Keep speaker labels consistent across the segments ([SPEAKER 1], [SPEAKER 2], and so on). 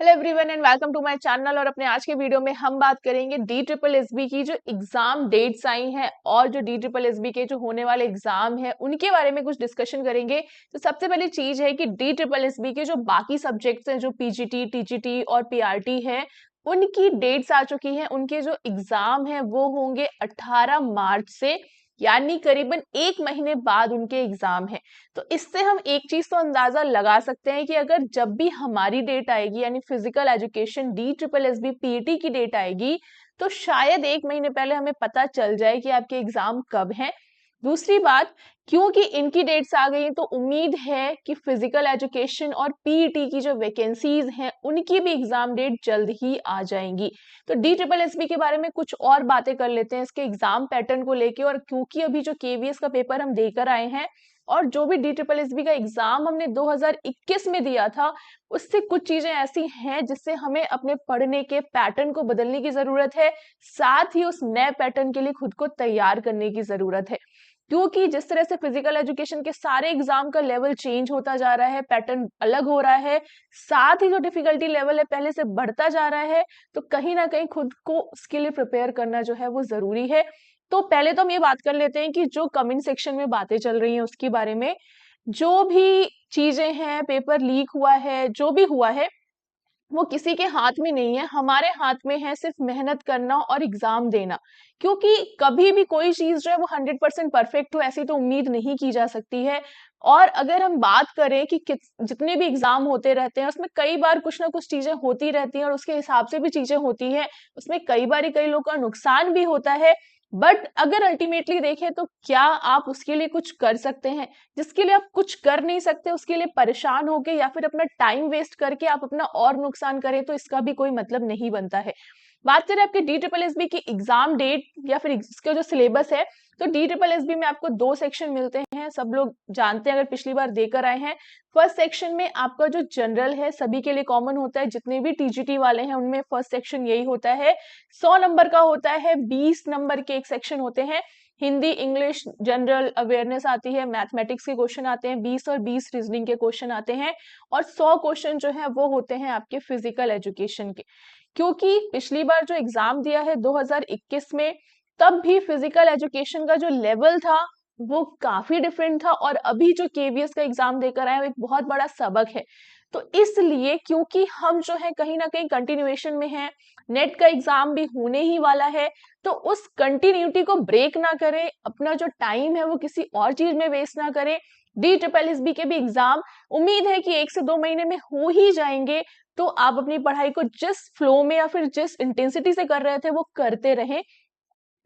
[SPEAKER 1] Hello everyone and welcome to my channel. और अपने आज के वीडियो में हम बात करेंगे DSSB की जो एग्जाम डेट्स आई हैं और जो DSSB के जो होने वाले एग्जाम है उनके बारे में कुछ डिस्कशन करेंगे। तो सबसे पहली चीज है कि DSSB के जो बाकी सब्जेक्ट्स हैं, जो PGT, TGT और PRT है, उनकी डेट्स आ चुकी हैं। उनके जो एग्जाम है वो होंगे 18 मार्च से, यानी करीबन एक महीने बाद उनके एग्जाम है। तो इससे हम एक चीज तो अंदाजा लगा सकते हैं कि अगर जब भी हमारी डेट आएगी, यानी फिजिकल एजुकेशन DSSB PET की डेट आएगी, तो शायद एक महीने पहले हमें पता चल जाए कि आपके एग्जाम कब हैं। दूसरी बात, क्योंकि इनकी डेट्स आ गई तो उम्मीद है कि फिजिकल एजुकेशन और PET की जो वैकेंसीज हैं उनकी भी एग्जाम डेट जल्द ही आ जाएंगी। तो DSSB के बारे में कुछ और बातें कर लेते हैं, इसके एग्जाम पैटर्न को लेके। और क्योंकि अभी जो KVS का पेपर हम देकर आए हैं और जो भी DSSB का एग्जाम हमने 2021 में दिया था, उससे कुछ चीजें ऐसी हैं जिससे हमें अपने पढ़ने के पैटर्न को बदलने की जरूरत है, साथ ही उस नए पैटर्न के लिए खुद को तैयार करने की जरूरत है। क्योंकि जिस तरह से फिजिकल एजुकेशन के सारे एग्जाम का लेवल चेंज होता जा रहा है, पैटर्न अलग हो रहा है, साथ ही जो डिफिकल्टी लेवल है पहले से बढ़ता जा रहा है, तो कहीं ना कहीं खुद को उसके लिए प्रिपेयर करना जो है वो जरूरी है। तो पहले तो हम ये बात कर लेते हैं कि जो कमेंट सेक्शन में बातें चल रही हैं उसके बारे में। जो भी चीजें हैं, पेपर लीक हुआ है, जो भी हुआ है, वो किसी के हाथ में नहीं है, हमारे हाथ में है सिर्फ मेहनत करना और एग्जाम देना। क्योंकि कभी भी कोई चीज जो है वो 100% परफेक्ट हो, ऐसी तो उम्मीद नहीं की जा सकती है। और अगर हम बात करें कि जितने भी एग्जाम होते रहते हैं उसमें कई बार कुछ ना कुछ चीजें होती रहती हैं और उसके हिसाब से भी चीजें होती हैं, उसमें कई बार कई लोगों का नुकसान भी होता है। बट अगर अल्टीमेटली देखें तो क्या आप उसके लिए कुछ कर सकते हैं? जिसके लिए आप कुछ कर नहीं सकते उसके लिए परेशान होके या फिर अपना टाइम वेस्ट करके आप अपना और नुकसान करें, तो इसका भी कोई मतलब नहीं बनता है। बात करें आपके DSSB की एग्जाम डेट या फिर इसका जो सिलेबस है, तो DSSB में आपको 2 सेक्शन मिलते हैं, सब लोग जानते हैं अगर पिछली बार देकर आए हैं। फर्स्ट सेक्शन में आपका जो जनरल है सभी के लिए कॉमन होता है, जितने भी TGT वाले हैं उनमें फर्स्ट सेक्शन यही होता है। 100 नंबर का होता है, 20 नंबर के एक सेक्शन होते हैं। हिंदी, इंग्लिश, जनरल अवेयरनेस आती है, मैथमेटिक्स के क्वेश्चन आते हैं 20 और 20 रीजनिंग के क्वेश्चन आते हैं, और 100 क्वेश्चन जो है वो होते हैं आपके फिजिकल एजुकेशन के। क्योंकि पिछली बार जो एग्जाम दिया है 2021 में, तब भी फिजिकल एजुकेशन का जो लेवल था वो काफी डिफरेंट था, और अभी जो KVS का एग्जाम देकर आए हैं वो एक बहुत बड़ा सबक है। तो इसलिए क्योंकि हम जो है कहीं ना कहीं कंटिन्यूएशन में हैं, नेट का एग्जाम भी होने ही वाला है, तो उस कंटिन्यूटी को ब्रेक ना करें, अपना जो टाइम है वो किसी और चीज में वेस्ट ना करें। DSSB के भी एग्जाम उम्मीद है कि 1 से 2 महीने में हो ही जाएंगे। तो आप अपनी पढ़ाई को जिस फ्लो में या फिर जिस इंटेंसिटी से कर रहे थे वो करते रहें।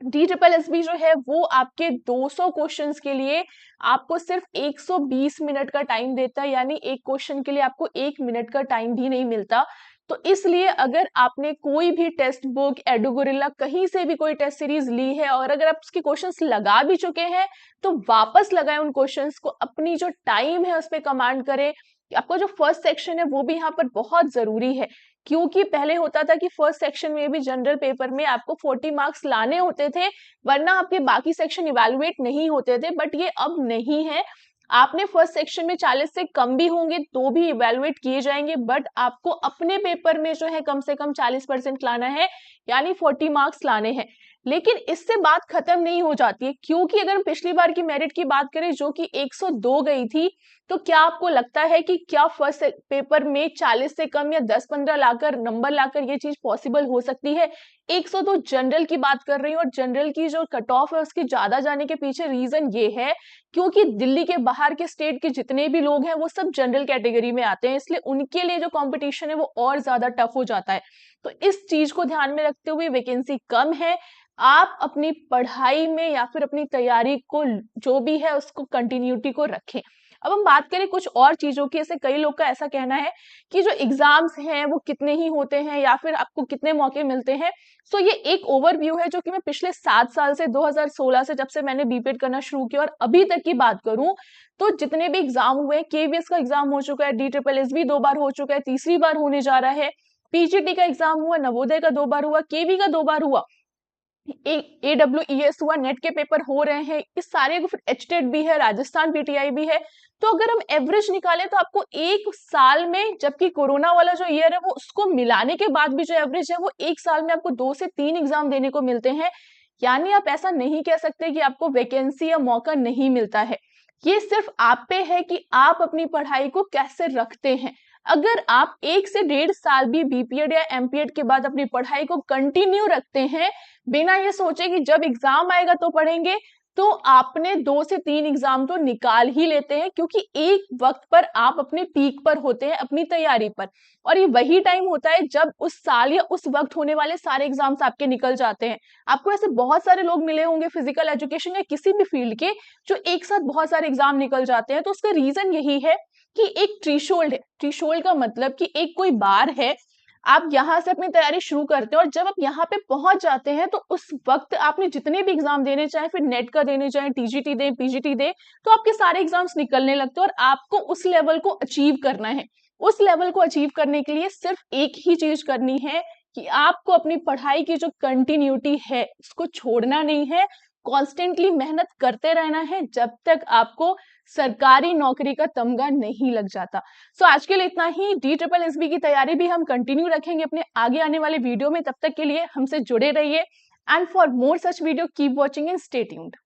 [SPEAKER 1] DSSB जो है वो आपके 200 क्वेश्चंस के लिए आपको सिर्फ 120 मिनट का टाइम देता है, यानी एक क्वेश्चन के लिए आपको 1 मिनट का टाइम भी नहीं मिलता। तो इसलिए अगर आपने कोई भी टेक्स्ट बुक, एडुगोरिल्ला, कहीं से भी कोई टेस्ट सीरीज ली है और अगर आप उसके क्वेश्चंस लगा भी चुके हैं, तो वापस लगाएं उन क्वेश्चंस को, अपनी जो टाइम है उस पर कमांड करें। आपका जो फर्स्ट सेक्शन है वो भी यहाँ पर बहुत जरूरी है। क्योंकि पहले होता था कि फर्स्ट सेक्शन में भी जनरल पेपर में आपको 40 मार्क्स लाने होते थे, वरना आपके बाकी सेक्शन इवेलुएट नहीं होते थे। बट ये अब नहीं है, आपने फर्स्ट सेक्शन में 40 से कम भी होंगे तो भी इवेलुएट किए जाएंगे, बट आपको अपने पेपर में जो है कम से कम 40% लाना है, यानी 40 मार्क्स लाने हैं। लेकिन इससे बात खत्म नहीं हो जाती है, क्योंकि अगर हम पिछली बार की मेरिट की बात करें जो कि 102 गई थी, तो क्या आपको लगता है कि क्या फर्स्ट पेपर में 40 से कम या 10-15 लाकर नंबर लाकर ये चीज पॉसिबल हो सकती है? 102 जनरल की बात कर रही हूँ, और जनरल की जो कट ऑफ है उसके ज्यादा जाने के पीछे रीजन ये है क्योंकि दिल्ली के बाहर के स्टेट के जितने भी लोग हैं वो सब जनरल कैटेगरी में आते हैं, इसलिए उनके लिए जो कंपटीशन है वो और ज्यादा टफ हो जाता है। तो इस चीज को ध्यान में रखते हुए वैकेंसी कम है, आप अपनी पढ़ाई में या फिर अपनी तैयारी को जो भी है उसको कंटिन्यूटी को रखें। अब हम बात करें कुछ और चीजों की। ऐसे कई लोग का ऐसा कहना है कि जो एग्जाम्स हैं वो कितने ही होते हैं या फिर आपको कितने मौके मिलते हैं। सो ये एक ओवरव्यू है जो कि मैं पिछले 7 साल से 2016 से जब से मैंने बीपीएड करना शुरू किया और अभी तक की बात करूं, तो जितने भी एग्जाम हुए, KVS का एग्जाम हो चुका है, DSSB 2 बार हो चुका है, तीसरी बार होने जा रहा है, PGT का एग्जाम हुआ, नवोदय का 2 बार हुआ, KV का 2 बार हुआ। AWES हुआ, नेट के पेपर हो रहे हैं, इस सारे को, फिर एचटेट भी है, राजस्थान पीटीआई भी है। तो अगर हम एवरेज निकालें तो आपको एक साल में, जबकि कोरोना वाला जो ईयर है वो उसको मिलाने के बाद भी जो एवरेज है वो एक साल में आपको 2 से 3 एग्जाम देने को मिलते हैं। यानी आप ऐसा नहीं कह सकते कि आपको वैकेंसी या मौका नहीं मिलता है। ये सिर्फ आप पे है कि आप अपनी पढ़ाई को कैसे रखते हैं। अगर आप 1 से 1.5 साल भी बीपीएड या एमपीएड के बाद अपनी पढ़ाई को कंटिन्यू रखते हैं, बिना ये सोचे कि जब एग्जाम आएगा तो पढ़ेंगे, तो आपने 2 से 3 एग्जाम तो निकाल ही लेते हैं, क्योंकि एक वक्त पर आप अपने पीक पर होते हैं अपनी तैयारी पर। और ये वही टाइम होता है जब उस साल या उस वक्त होने वाले सारे एग्जाम्स आपके निकल जाते हैं। आपको ऐसे बहुत सारे लोग मिले होंगे फिजिकल एजुकेशन या किसी भी फील्ड के, जो एक साथ बहुत सारे एग्जाम निकल जाते हैं। तो उसका रीजन यही है कि एक थ्रेशोल्ड है। थ्रेशोल्ड का मतलब कि एक कोई बार है, आप यहाँ से अपनी तैयारी शुरू करते हैं और जब आप यहाँ पे पहुंच जाते हैं तो उस वक्त आपने जितने भी एग्जाम देने चाहे, फिर नेट का देने चाहे, टीजीटी दें, पीजीटी दें, तो आपके सारे एग्जाम्स निकलने लगते हैं और आपको उस लेवल को अचीव करना है। उस लेवल को अचीव करने के लिए सिर्फ एक ही चीज करनी है कि आपको अपनी पढ़ाई की जो कंटिन्यूटी है उसको छोड़ना नहीं है, कॉन्स्टेंटली मेहनत करते रहना है जब तक आपको सरकारी नौकरी का तमगा नहीं लग जाता। सो आज के लिए इतना ही। DSSB की तैयारी भी हम कंटिन्यू रखेंगे अपने आगे आने वाले वीडियो में। तब तक के लिए हमसे जुड़े रहिए, and for more such video keep watching and stay tuned.